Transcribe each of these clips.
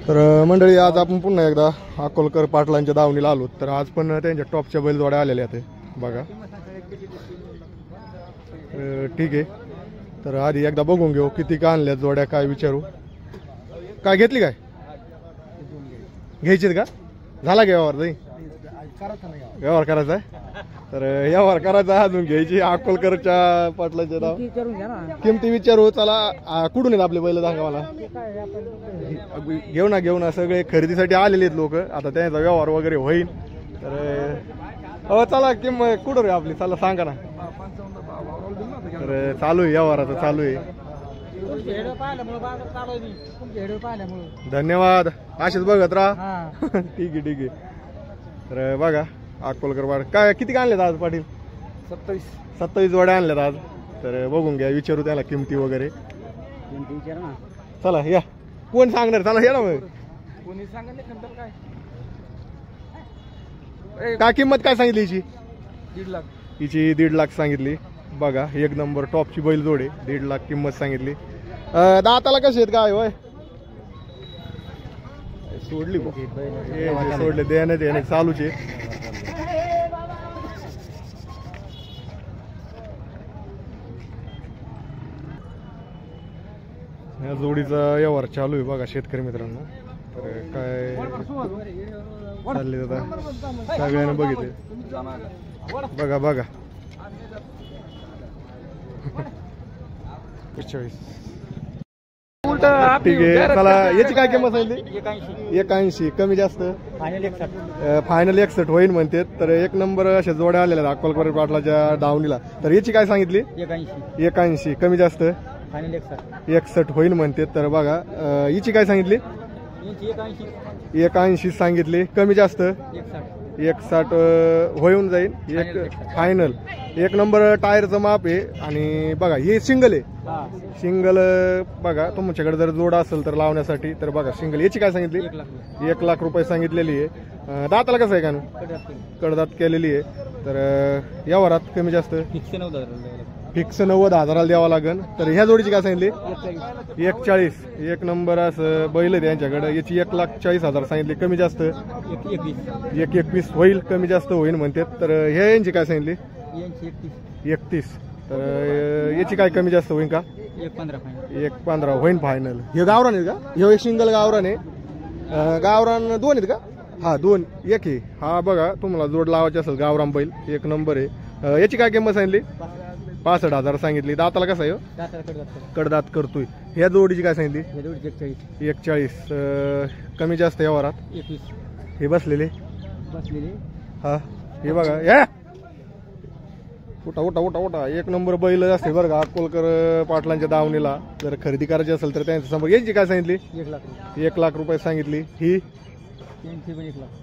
तर मंडळी आज आपण पुन्हा एकदा अकोलकर पाटलांच्या दावणीला आलो. तर आज पण त्यांच्या टॉपच्या बैलजोड्या आलेल्या आहेत बघा. ठीक आहे, तर आधी एकदा बघून घेऊ किती का आणल्यात जोड्या, काय विचारू. काय घेतली, काय घ्यायची का? झाला का व्यवहार? नाही व्यवहार करायचा आहे. तर व्यवहार करायचा अजून घ्यायची. अकोलकरच्या पाटलांच्या नाव किमती विचारू. चला कुठून आहेत आपले बैल सांगा मला. घेऊ ना सगळे खरेदीसाठी आलेले आहेत लोक. आता त्यांचा व्यवहार वगैरे होईल. तर चला किंमत कुठं रे आपली, चला सांगा ना. तर चालू आहे व्यवहाराचं, चालू आहे. धन्यवाद, असेच बघत राहा. ठीक आहे ठीक आहे. तर बघा अकोलकर पाटील काय किती आणलेत आज पाटील? 27 जोड्या आणल्यात आज. तर बघून घ्या, विचारू त्याला किमती वगैरे. चला या, कोण सांगणार? चला या ना मग. काय किंमत काय सांगितली हिची? 1.5 लाख. हिची 1.5 लाख सांगितली. बघा एक नंबर टॉपची बैल जोडे. 1.5 लाख किंमत सांगितली. दाताला कसे आहेत काय? होय सोडली सोडले देणे चालूच आहे. या जोडीचा व्यवहार चालू आहे बघा शेतकरी मित्रांनो. तर काय चालले आता सगळ्यांना बघितले. बघा बघा 45. ठीक आहे, चला याची काय किंमत सांगितली? 81. कमी जास्त फायनल 61 होईल म्हणते. तर एक नंबर अशा जोड्या आलेल्या अकोलकर पाटलाच्या दावणीला. तर याची काय सांगितली? 81. कमी जास्त 61 होईल म्हणते. तर बघा हिची काय सांगितली? 81 सांगितली. कमी जास्त 61 होऊन जाईल. एक फायनल. एक नंबर टायरचं माप आहे. आणि बघा हे सिंगल आहे. सिंगल बघा तुमच्याकडे जर जोड असेल तर लावण्यासाठी. तर बघा सिंगल. याची काय सांगितली? 1 लाख रुपये सांगितलेली आहे. दाताला कसं आहे का? कडदात केलेली आहे. तर व्यवहारात कमी जास्त फिक्स 90,000 द्यावं लागेल. तर ह्या जोडीची काय सांगितली? 41. एक नंबर असं बैल आहे त्यांच्याकडे. याची 1,40,000 सांगितली. कमी जास्त 21 होईल. कमी जास्त होईल म्हणते. तर ह्या यांची काय सांगितली? 31. तर याची काय कमी जास्त होईल का? 1.15 होईल फायनल. हे गावरान आहे का? हे एक सिंगल गावरान आहे. गावरान 2 आहेत का? हा 2. एक आहे हा. बघा तुम्हाला जोड लावायची असेल गावरान बैल एक नंबर आहे. याची काय किंमत सांगितली? 65,000 सांगितली. दाताला कसं आहे? कडदात करतोय. ह्या जोडीची काय सांगितली? 41. कमी जास्त व्यवहारात 21. हे बसलेले हा हे बघा. या उठा उठा उठा उठा. एक नंबर बैल असते बरं का अकोलकर पाटलांच्या दावणीला. जर खरेदी करायची असेल तर त्यांचा संपर्क. याची काय सांगितली? 1 लाख रुपये सांगितली. ही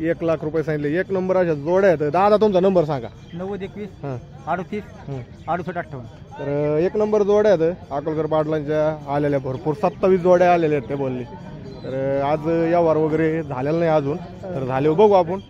1 लाख रुपये सांगितले. एक नंबर अशा जोड्या आहेत. दादा तुमचा नंबर सांगा. 9021 38 6858. तर एक नंबर जोड्या आहेत अकोलकर पाटलांच्या आलेल्या. भरपूर 27 जोड्या आलेल्या आहेत ते बोलले. तर आज व्यवहार वगैरे झालेला नाही अजून. तर झाले बघू आपण.